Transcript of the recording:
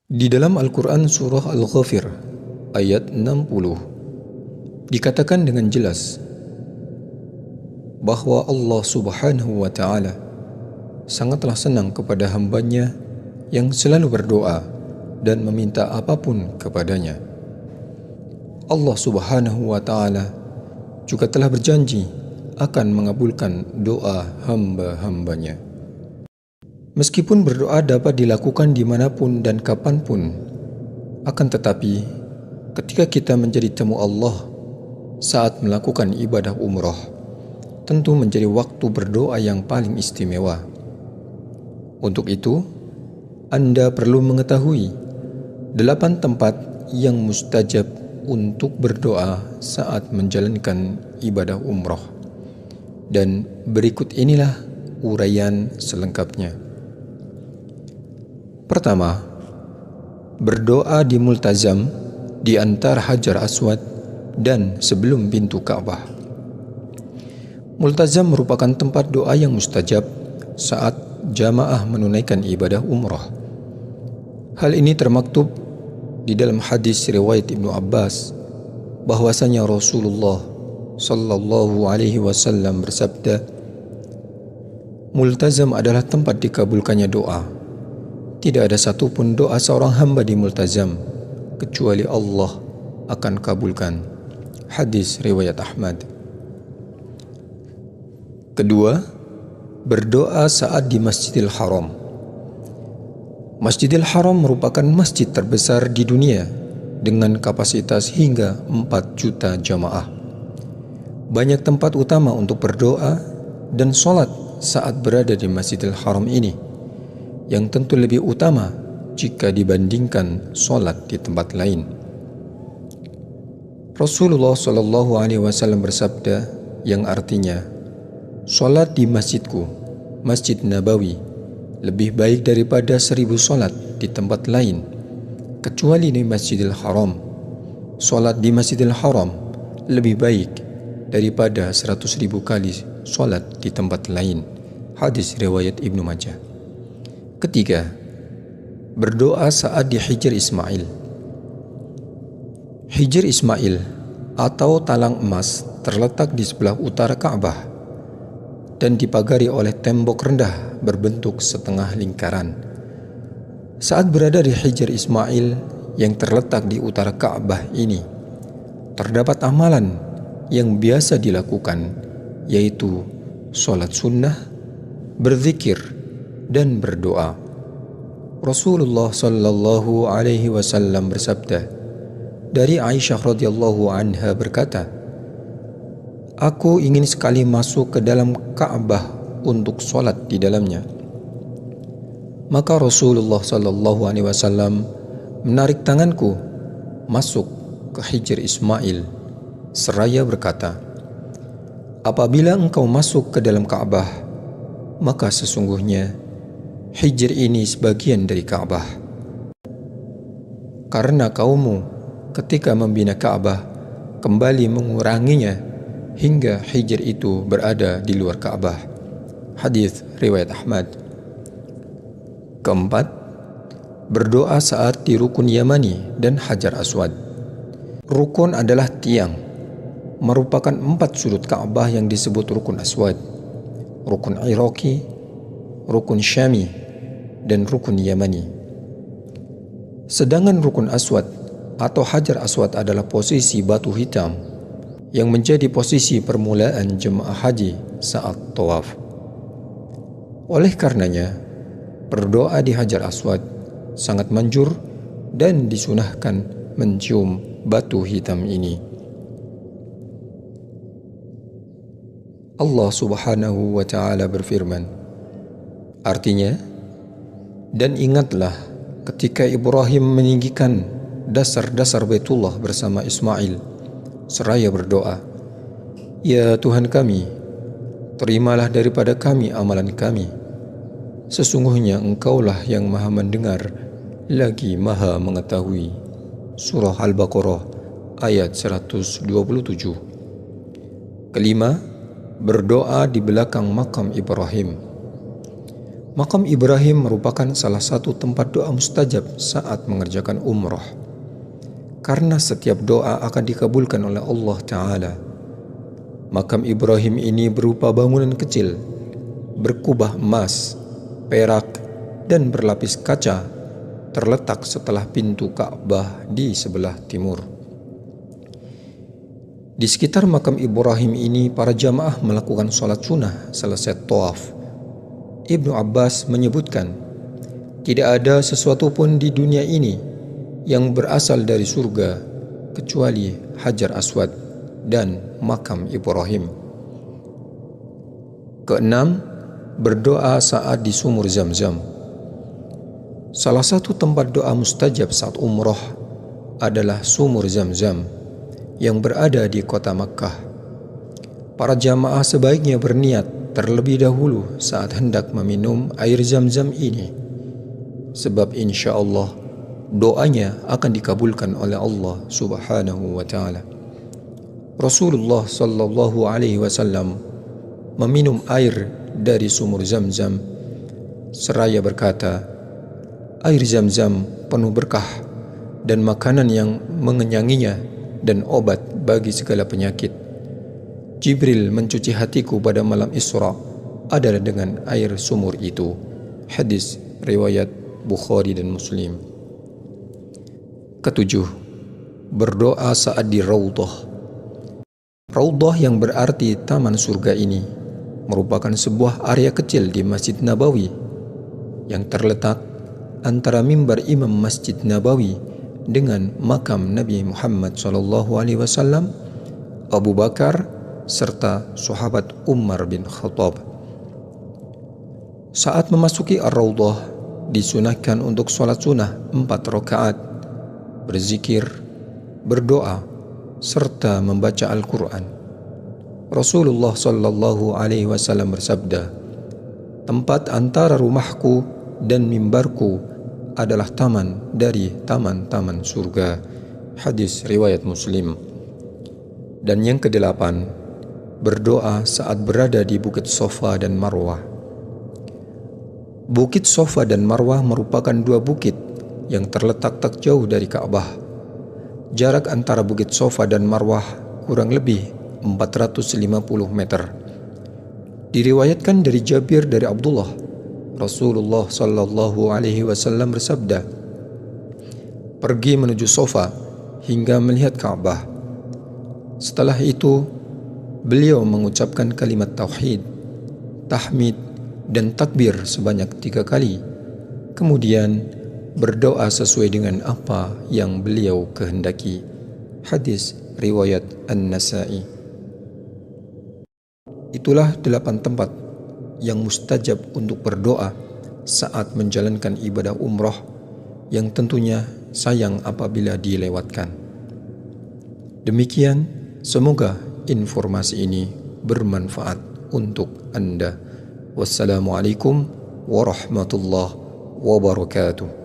Di dalam Al-Quran surah Al-Ghafir ayat 60 dikatakan dengan jelas bahwa Allah Subhanahu wa Ta'ala sangatlah senang kepada hambanya yang selalu berdoa dan meminta apapun kepadanya. Allah Subhanahu wa Ta'ala juga telah berjanji akan mengabulkan doa hamba-hambanya. Meskipun berdoa dapat dilakukan dimanapun dan kapanpun, akan tetapi ketika kita menjadi tamu Allah saat melakukan ibadah umrah, tentu menjadi waktu berdoa yang paling istimewa. Untuk itu, Anda perlu mengetahui 8 tempat yang mustajab untuk berdoa saat menjalankan ibadah umrah. Dan berikut inilah uraian selengkapnya. Pertama, berdoa di multazam di antara Hajar Aswad dan sebelum pintu Ka'bah. Multazam merupakan tempat doa yang mustajab saat jamaah menunaikan ibadah umrah. Hal ini termaktub di dalam hadis riwayat Ibnu Abbas bahwasanya Rasulullah sallallahu alaihi wasallam bersabda, multazam adalah tempat dikabulkannya doa. Tidak ada satupun doa seorang hamba di multazam kecuali Allah akan kabulkan. Hadis riwayat Ahmad. Kedua, berdoa saat di Masjidil Haram. Masjidil Haram merupakan masjid terbesar di dunia dengan kapasitas hingga 4 juta jamaah. Banyak tempat utama untuk berdoa dan sholat saat berada di Masjidil Haram ini, yang tentu lebih utama jika dibandingkan sholat di tempat lain. Rasulullah Shallallahu Alaihi Wasallam bersabda yang artinya, sholat di masjidku, Masjid Nabawi, lebih baik daripada 1000 sholat di tempat lain, kecuali di Masjidil Haram. Sholat di Masjidil Haram lebih baik daripada 100.000 kali sholat di tempat lain. Hadis riwayat Ibnu Majah. Ketiga, berdoa saat di Hijr Ismail. Hijr Ismail atau talang emas terletak di sebelah utara Ka'bah dan dipagari oleh tembok rendah berbentuk setengah lingkaran. Saat berada di Hijr Ismail yang terletak di utara Ka'bah ini, terdapat amalan yang biasa dilakukan, yaitu sholat sunnah, berzikir, dan berdoa. Rasulullah sallallahu alaihi wasallam bersabda dari Aisyah radhiyallahu anha berkata, aku ingin sekali masuk ke dalam Ka'bah untuk sholat di dalamnya. Maka Rasulullah sallallahu alaihi wasallam menarik tanganku masuk ke Hijr Ismail seraya berkata, apabila engkau masuk ke dalam Ka'bah, maka sesungguhnya Hijr ini sebagian dari Ka'bah. Karena kaummu ketika membina Ka'bah kembali menguranginya hingga Hijr itu berada di luar Ka'bah. Hadis riwayat Ahmad. Keempat, berdoa saat di Rukun Yamani dan Hajar Aswad. Rukun adalah tiang, merupakan 4 sudut Ka'bah yang disebut Rukun Aswad, Rukun Iraqi, Rukun Syami, dan Rukun Yamani. Sedangkan Rukun Aswad atau Hajar Aswad adalah posisi batu hitam yang menjadi posisi permulaan jemaah haji saat tawaf. Oleh karenanya, berdoa di Hajar Aswad sangat manjur dan disunahkan mencium batu hitam ini. Allah Subhanahu wa Ta'ala berfirman, artinya, dan ingatlah ketika Ibrahim meninggikan dasar-dasar Baitullah bersama Ismail seraya berdoa, ya Tuhan kami, terimalah daripada kami amalan kami. Sesungguhnya Engkaulah yang maha mendengar lagi maha mengetahui. Surah Al-Baqarah ayat 127. Kelima, berdoa di belakang makam Ibrahim. Makam Ibrahim merupakan salah satu tempat doa mustajab saat mengerjakan umrah, karena setiap doa akan dikabulkan oleh Allah Ta'ala. Makam Ibrahim ini berupa bangunan kecil, berkubah emas, perak, dan berlapis kaca, terletak setelah pintu Ka'bah di sebelah timur. Di sekitar makam Ibrahim ini, para jamaah melakukan sholat sunnah selesai tawaf. Ibnu Abbas menyebutkan, tidak ada sesuatu pun di dunia ini yang berasal dari surga kecuali Hajar Aswad dan makam Ibrahim. Keenam, berdoa saat di sumur Zam-Zam. Salah satu tempat doa mustajab saat umrah adalah sumur Zam-Zam yang berada di kota Makkah. Para jamaah sebaiknya berniat terlebih dahulu saat hendak meminum air Zam-Zam ini, sebab insya Allah doanya akan dikabulkan oleh Allah Subhanahu wa Ta'ala. Rasulullah sallallahu alaihi wasallam meminum air dari sumur Zam-Zam seraya berkata, air Zam-Zam penuh berkah dan makanan yang mengenyanginya dan obat bagi segala penyakit. Jibril mencuci hatiku pada malam Isra adalah dengan air sumur itu. Hadis riwayat Bukhari dan Muslim. Ketujuh, berdoa saat di Raudhah. Raudhah yang berarti taman surga ini merupakan sebuah area kecil di Masjid Nabawi yang terletak antara mimbar Imam Masjid Nabawi dengan makam Nabi Muhammad SAW, Abu Bakar, serta sahabat Umar bin Khattab. Saat memasuki Ar-Raudhah, disunahkan untuk sholat sunnah 4 rakaat, berzikir, berdoa, serta membaca Al-Quran. Rasulullah sallallahu alaihi wasallam bersabda, tempat antara rumahku dan mimbarku adalah taman dari taman-taman surga. Hadis riwayat Muslim. Dan yang kedelapan, berdoa saat berada di Bukit Safa dan Marwah. Bukit Safa dan Marwah merupakan dua bukit yang terletak tak jauh dari Ka'bah. Jarak antara Bukit Safa dan Marwah kurang lebih 450 meter. Diriwayatkan dari Jabir dari Abdullah, Rasulullah sallallahu alaihi wasallam bersabda, pergi menuju Safa hingga melihat Ka'bah. Setelah itu, beliau mengucapkan kalimat tauhid, tahmid, dan takbir sebanyak 3 kali. Kemudian berdoa sesuai dengan apa yang beliau kehendaki. Hadis riwayat An-Nasa'i. Itulah 8 tempat yang mustajab untuk berdoa saat menjalankan ibadah umrah, yang tentunya sayang apabila dilewatkan. Demikian, semoga informasi ini bermanfaat untuk Anda. Wassalamualaikum warahmatullahi wabarakatuh.